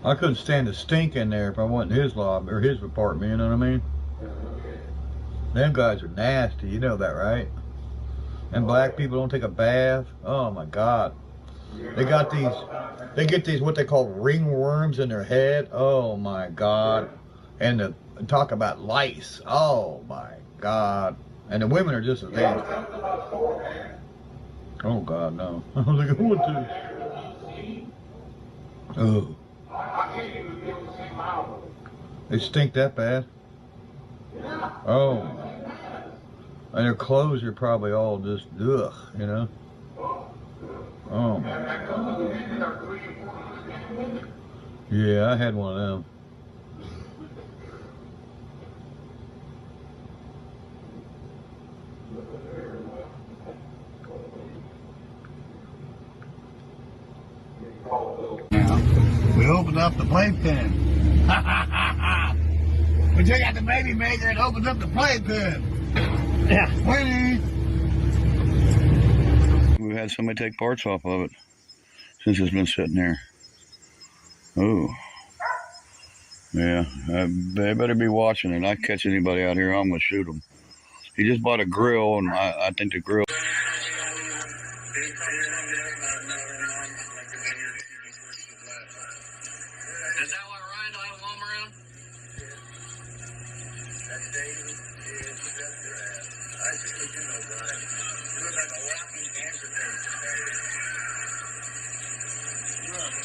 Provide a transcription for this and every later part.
I couldn't stand the stink in there if I went in his lobby or his apartment, you know what I mean? Them guys are nasty, you know that, right? And black people don't take a bath. Oh my God. They got these, they get these what they call ringworms in their head. Oh my God. And talk about lice. Oh my God. And the women are just as nasty. Oh God, no. I was like, what the? Oh. They stink that bad? Oh. And their clothes are probably all just ugh, you know? Oh my God. Yeah, I had one of them. We opened up the playpen. We took out the baby maker and opened up the playpen. Yeah. Winnie. We've had somebody take parts off of it since it's been sitting there. Oh. Yeah, they better be watching it. I catch anybody out here, I'm going to shoot them. He just bought a grill, and I think the grill... Is that why Ryan don't have a mom around? That David is the best grass. I really do know Ryan. You look like a walking cancer patient, David. You know what I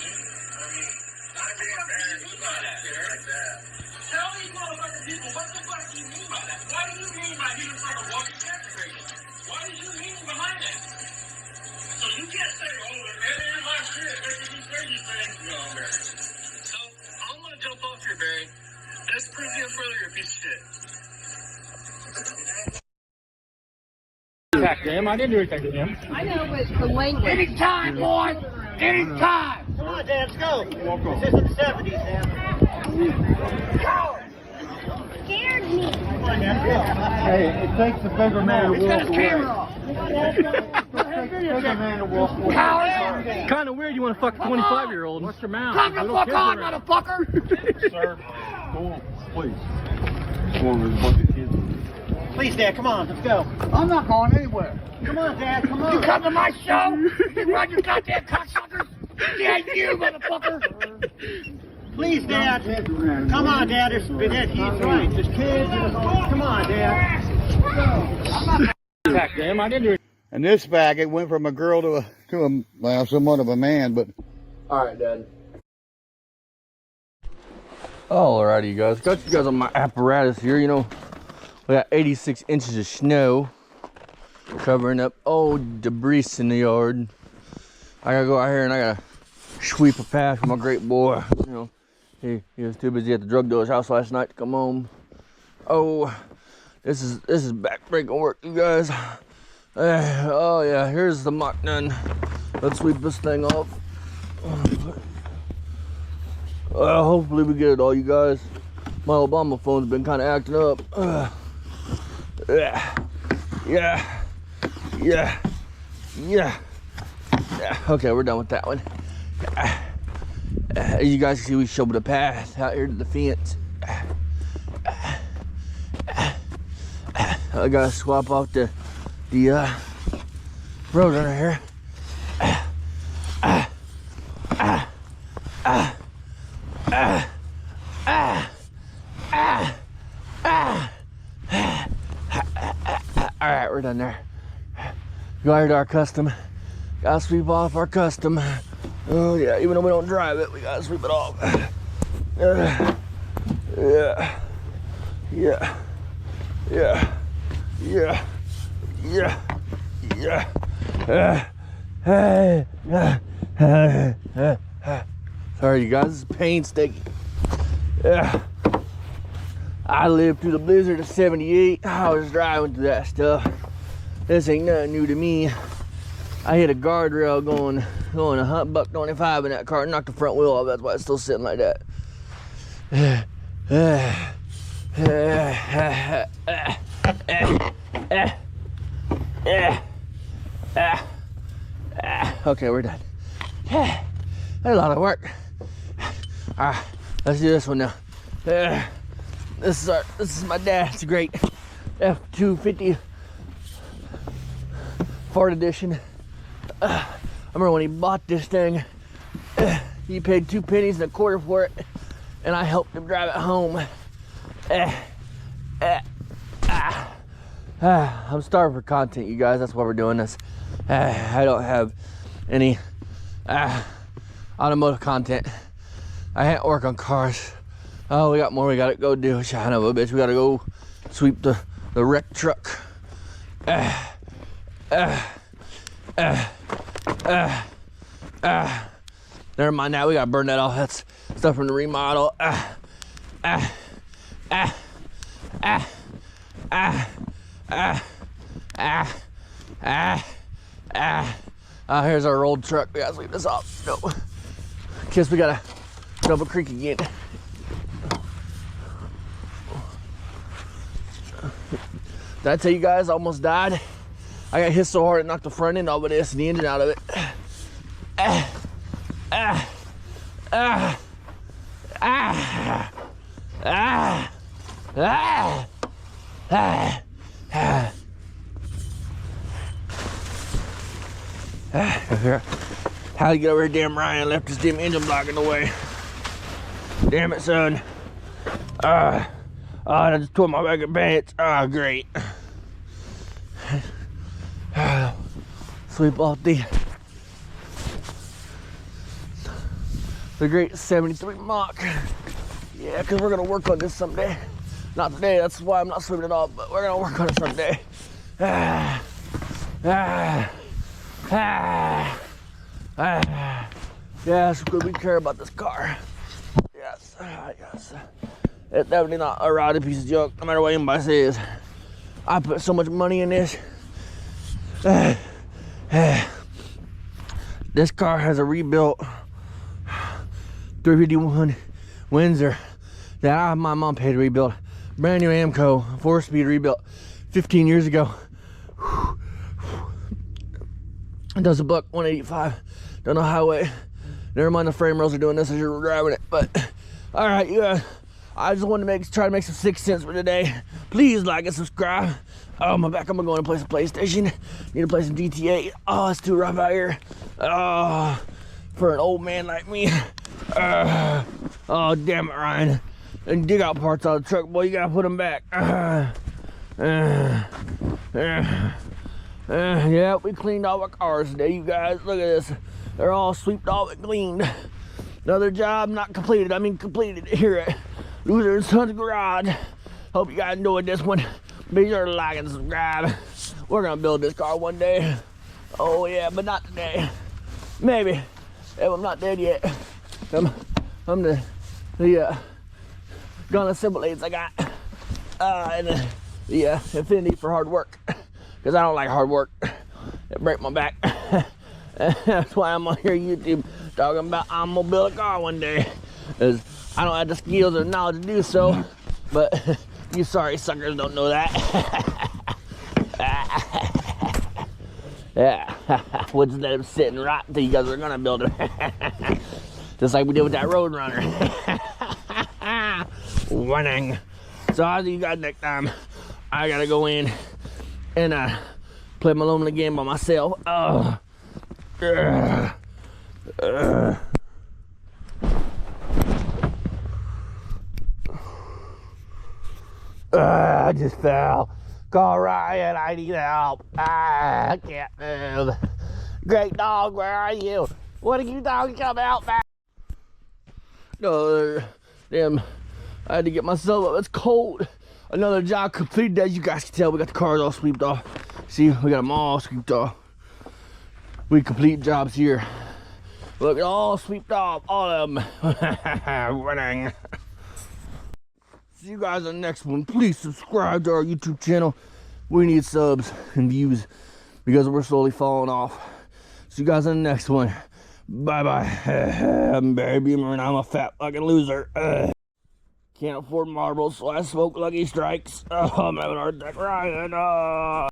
mean? Not being embarrassed about it like that. Tell these motherfucking people, what the fuck do you mean by that? Why do you mean by he looks like a walking cancer patient? What is your meaning behind that? So you can't say, oh, it ain't my shit, making you say these things. No, Barry. So, I'm gonna jump off here, Barry. Let's prove you further, you piece of shit. Attack him. I didn't do anything to him. I know, but the language. Anytime, boy! Anytime! Come on, Dad, let's go. This is in the 70s, Dad. Go! Scared me. Come on, Dad, go. Hey, it takes a bigger man to walk away. Bigger man to walk away. Kind of weird you want to fuck a 25-year-old. What's your mouth? Come the fuck on, motherfucker! Sir, go on, please. Go on, there's a bunch of kids. Please, Dad, come on, let's go. I'm not going anywhere. Come on, Dad, come on. You come to my show? You run your goddamn cocksuckers? Yeah, you, motherfucker! Please, Dad. Come on, Dad, he's right. There's kids. Come on, Dad. Attack him. I didn't do anything. And this bag, it went from a girl to a well, somewhat of a man, but... Alright, Dad. Alrighty, you guys. Got you guys on my apparatus here, you know. We got 86 inches of snow covering up old debris in the yard. I gotta go out here and I gotta sweep a path for my great boy. You know, he was too busy at the drug dealer's house last night to come home. Oh, this is backbreaking work, you guys. Oh yeah, here's the muck done. Let's sweep this thing off. Hopefully we get it all, you guys. My Obama phone's been kind of acting up. Yeah. Okay, we're done with that one. As you guys can see, we shoveled a path out here to the fence. I gotta swap off the road runner here. Alright, we're done there. Go out here to our custom. Gotta sweep off our custom. Oh yeah, even though we don't drive it, we gotta sweep it off. Yeah. Sorry, you guys, this is painstaking. Yeah. I lived through the blizzard of '78. I was driving through that stuff. This ain't nothing new to me. I hit a guardrail going $125 in that car and knocked the front wheel off. That's why it's still sitting like that. Okay, we're done. That's a lot of work. Let's do this one now. This is my dad's great F-250 Ford Edition. I remember when he bought this thing, he paid 2 pennies and a quarter for it, and I helped him drive it home. I'm starving for content, you guys. That's why we're doing this. I don't have any automotive content. I can't work on cars. Oh, we got more we gotta go do. Son of a bitch, we gotta go sweep the wreck truck. Never mind that, we gotta burn that off. That's stuff from the remodel. Here's our old truck. We gotta sweep this off. No. Guess we gotta jump a creek again. Did I tell you guys I almost died? I got hit so hard it knocked the front end off of this and the engine out of it. How to get over here? Damn Ryan left his damn engine block in the way. Damn it, son. I just tore my back of pants. Great. Sweep off the great 73 Mach. Yeah, because we're gonna work on this someday. Not today, that's why I'm not sweeping it off, but we're gonna work on it someday. Yes, we care about this car. Yes, yes. It's definitely not a rowdy piece of junk, no matter what anybody says. I put so much money in this. This car has a rebuilt 351 Windsor that my mom paid to rebuild. Brand new Amco, 4-speed rebuilt 15 years ago. It does a buck 185 down the highway. Never mind the frame rails are doing this as you're driving it, but all right, yeah. I just wanted to try to make some 6 cents for today. Please like and subscribe. Oh, my back, I'm gonna go in and play some PlayStation. Need to play some GTA. Oh, it's too rough out here. Oh, for an old man like me. Oh, damn it, Ryan. And dig out parts out of the truck, boy, you gotta put them back. Yeah, we cleaned all our cars today, you guys. Look at this. They're all swept off and cleaned. Another job not completed. I mean completed here at Loser and Sons Garage. Hope you guys enjoyed this one. Be sure to like and subscribe. We're gonna build this car one day. Oh yeah, but not today. Maybe, if I'm not dead yet. I'm the gun assemblates I got. And the affinity for hard work. Because I don't like hard work. It break my back. That's why I'm on here YouTube talking about I'm gonna build a car one day. Because I don't have the skills or knowledge to do so. But you sorry suckers don't know that. Yeah, we'll just let him sit and rot until you guys are gonna build it. Just like we did with that Roadrunner. Winning. So I'll see you guys next time. I gotta go in and play my lonely game by myself. I just fell. Call Ryan, I need help. I can't move. Great dog, where are you? What are you dogs come out, man? No, damn. I had to get myself up. It's cold. Another job completed. As you guys can tell, we got the cars all swept off. See, we got them all swept off. We complete jobs here. Look, all swept off. All of them. Winning. See you guys on the next one. Please subscribe to our YouTube channel. We need subs and views because we're slowly falling off. See you guys on the next one. Bye bye. I'm Barry Beamer and I'm a fat fucking loser. Can't afford marbles, so I smoke Lucky Strikes. Oh, I'm having a hard attack, Ryan.